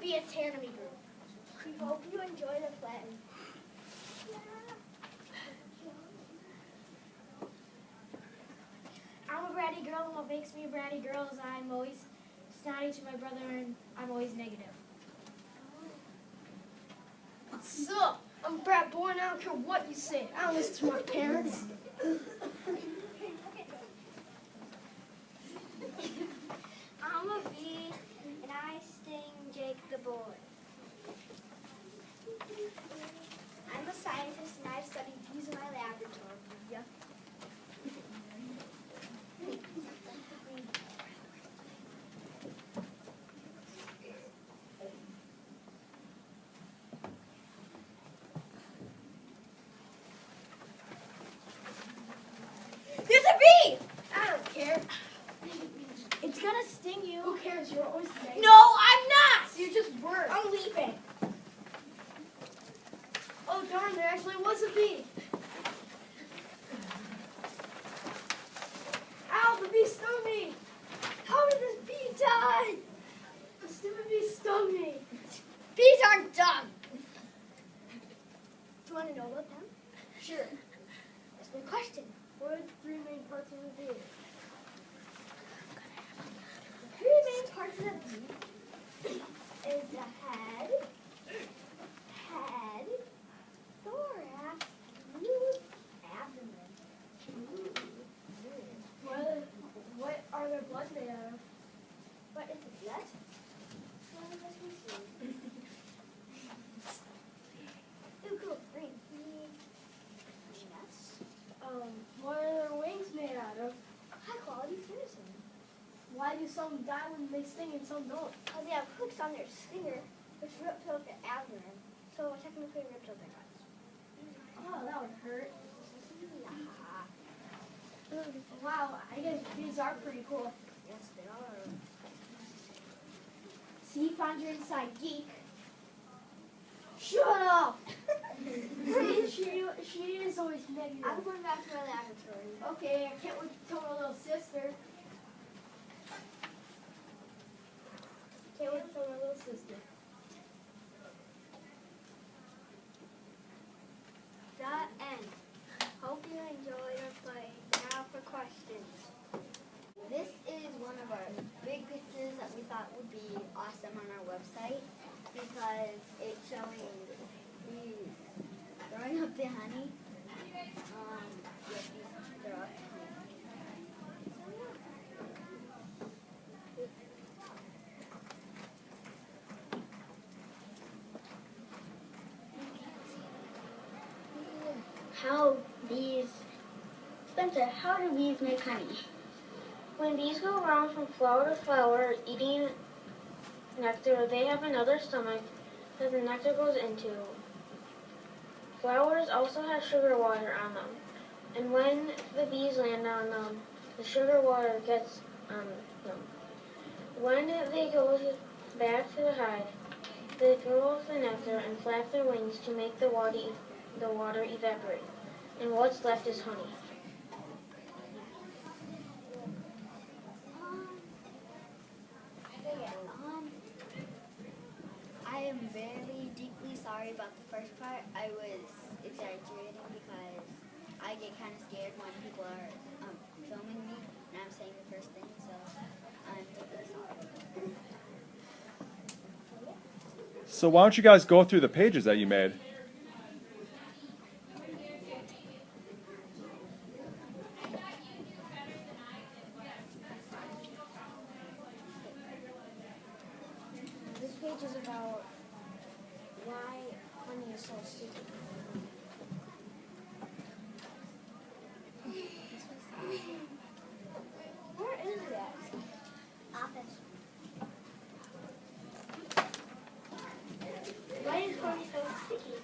be a Tanami group. We hope you enjoy the play. I'm a bratty girl, and what makes me a bratty girl is I'm always snotty to my brother, and I'm always negative. So, I'm a brat boy, and I don't care what you say. I don't listen to my parents. I'm a bee, and I sting Jake the boy. I'm a scientist, and I study bees in my laboratory. Yeah. There's a bee! I don't care. It's gonna sting you. Who cares? You're always negative. No, I'm not! You're just words. I'm leaving. Oh darn, there actually was a bee. Ow, the bee stung me. How did this bee die? The stupid bee stung me. Bees aren't dumb. Do you want to know about them? Sure. That's my question. What are the three main parts of the bee? The three main parts of the bee is the head, thorax, abdomen. What are their blood made out of? What is the blood? Let me see. Ooh, cool. Green. Nuts. What are their wings made out of? High quality citizen. Why do some die when they sting and some don't? Because they have hooks on their stinger, which ripped out their abdomen. So technically ripped out their guts. Oh, that would hurt. Nah. Wow, I guess bees are pretty cool. Yes, they are. See, you found your inside geek. Shut up! See, she is always negative. I'm going back to my laboratory. Okay, I can't wait to tell my little sister. Can't wait to tell my little sister. That ends. Hope you enjoyed our play. Now for questions. This is one of our big pictures that we thought would be awesome on our website because it's showing bees throwing up the honey. Bees throw up the honey. Spencer, how do bees make honey? When bees go around from flower to flower eating nectar, they have another stomach that the nectar goes into. Flowers also have sugar water on them, and when the bees land on them, the sugar water gets on them. When they go back to the hive, they throw off the nectar and flap their wings to make the water evaporate, and what's left is honey. I am very deeply sorry about the first part. I was exaggerating because I get kind of scared when people are filming me and I'm saying the first thing, so I'm deeply sorry. So why don't you guys go through the pages that you made? This page is about why honey is so sticky. Where is it at? Office. Why is honey so sticky?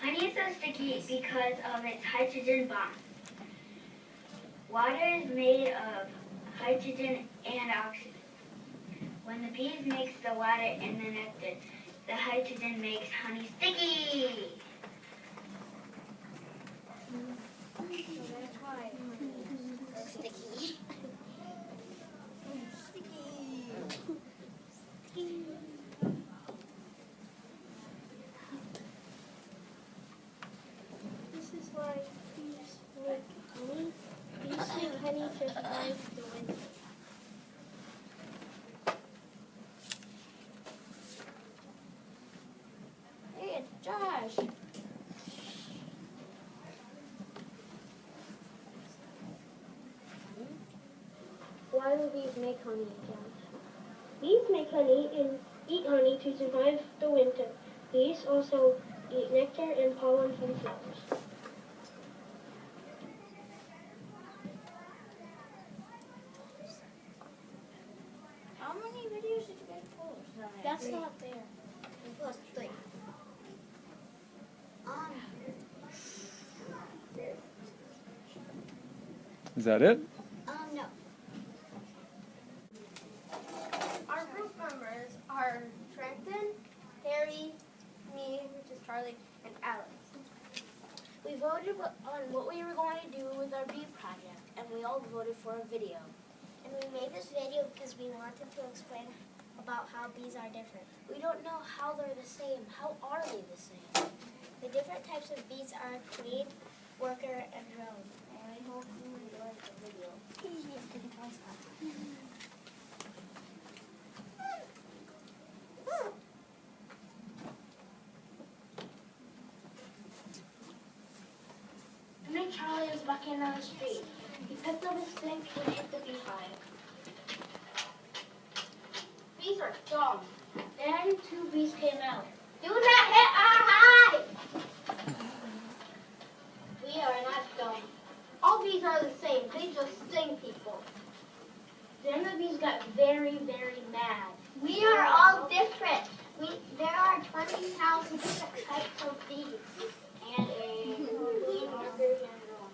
Honey is so sticky because of its hydrogen bond. Water is made of hydrogen and oxygen. When the bees mix the water and the nectar, the hydrogen makes honey sticky. So that's why it's so sticky. Sticky. Sticky. Why do bees make honey, Jack? Bees make honey and eat honey to survive the winter. Bees also eat nectar and pollen from flowers. How many videos did you guys post? That's not there. Plus 3. Is that it? No. Our group members are Trenton, Harry, me, which is Charlie, and Alex. We voted on what we were going to do with our bee project, and we all voted for a video. And we made this video because we wanted to explain about how bees are different. We don't know how they're the same. How are they the same? The different types of bees are queen, worker, and drone. And I hope you enjoyed the video. One day Charlie was walking down the street. He picked up his stick and hit the beehive. Bees are dumb. Then 2 bees came out. Do not hit our hive! We are not dumb. All bees are the same. They just sting people. Then the bees got very, very mad. We are all different. There are 20,000 different types of bees. And a queen, workers, and drone.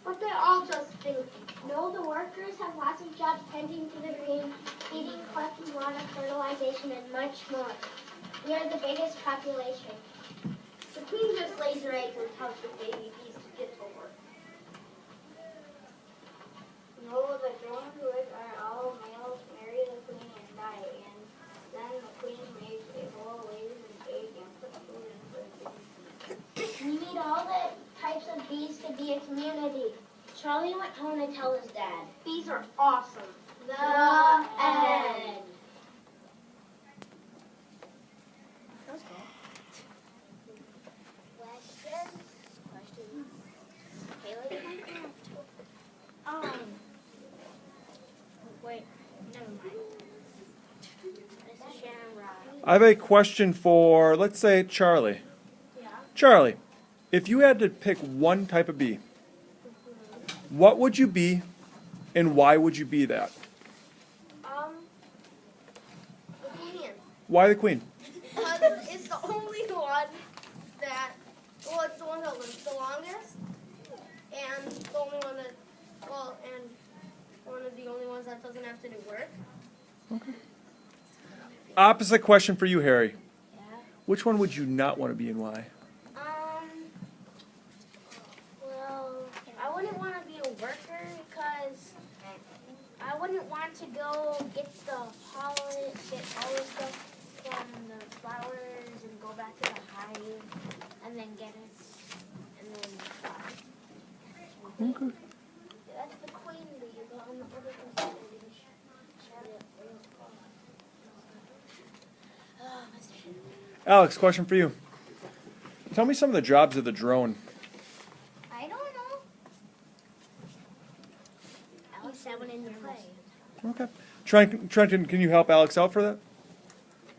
But they're all just sting people. No, the workers have lots of jobs tending to the queen, feeding, collecting water, fertilization, and much more. We are the biggest population. The queen just lays her eggs and tells the baby bees to get to work. No, the drone birds are all males, marry the queen, and die. And then the queen makes a whole lays an egg and puts food in for the bees. We need all the types of bees to be a community. Charlie went home to tell his dad. Bees are awesome. The end. Questions? Haley? Wait, never mind. This is Shannon Rod. I have a question for, let's say, Charlie. Yeah. Charlie, if you had to pick one type of bee, what would you be and why would you be that? The queen. Why the queen? Because it's the only one that, well, it's the one that lives the longest, and the only one that, well, and one of the only ones that doesn't have to do work. Opposite question for you, Harry. Yeah. Which one would you not want to be and why? Well, I wouldn't want to be a worker because I wouldn't want to go get the pollen, get all the stuff from the flowers and go back to the hive and then get it and then fly. Okay. That's the queen bee, but on the other side of the Alex, question for you. Tell me some of the jobs of the drone. I don't know. Alex, that one in your play. Okay. Trenton, can you help Alex out for that?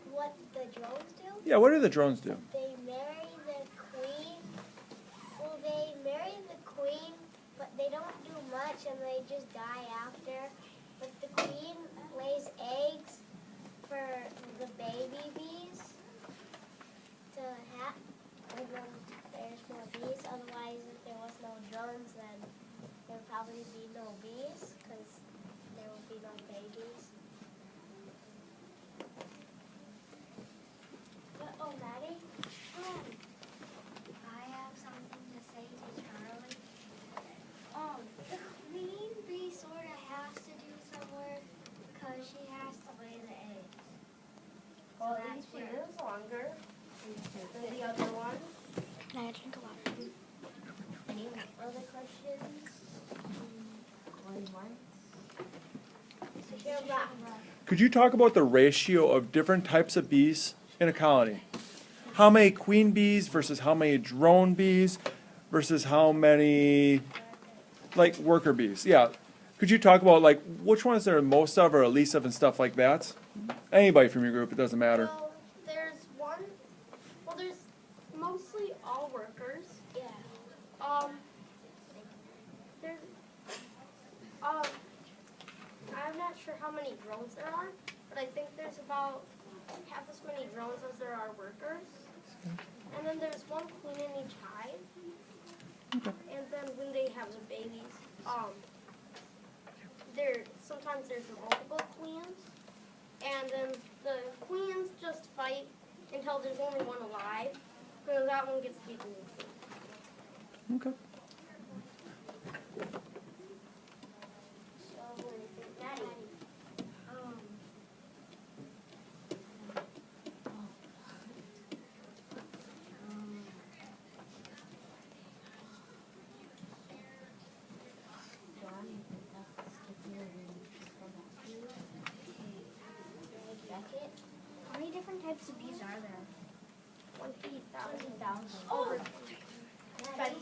What the drones do? Yeah, what do the drones do? They marry the queen. Well, they marry the queen, but they don't do much and they just die after. But the queen lays eggs for the baby bees to hatch, and then there's more bees. Otherwise, if there was no drones, then there would probably be no bees because there would be no babies. Oh, Maddie? I have something to say to Charlie. The queen bee sort of has to do some work because she has to lay the eggs. Well, So each that's she lives longer than the other one. Can I drink a water? Any other questions? Could you talk about the ratio of different types of bees in a colony? How many queen bees versus how many drone bees versus how many, like, worker bees? Yeah. Could you talk about like which ones there are most of or least of and stuff like that? Anybody from your group, it doesn't matter. Well, there's one. Well, there's mostly all workers. Yeah. There's. I'm not sure how many drones there are, but I think there's about half as many drones as there are workers. And then there's one queen in each hive. And then when they have the babies, sometimes there's multiple queens. And then the queens just fight until there's only one alive. So that one gets to be the new queen. Okay. How many different types of bees are there? 20,000. 20,000. Over. That's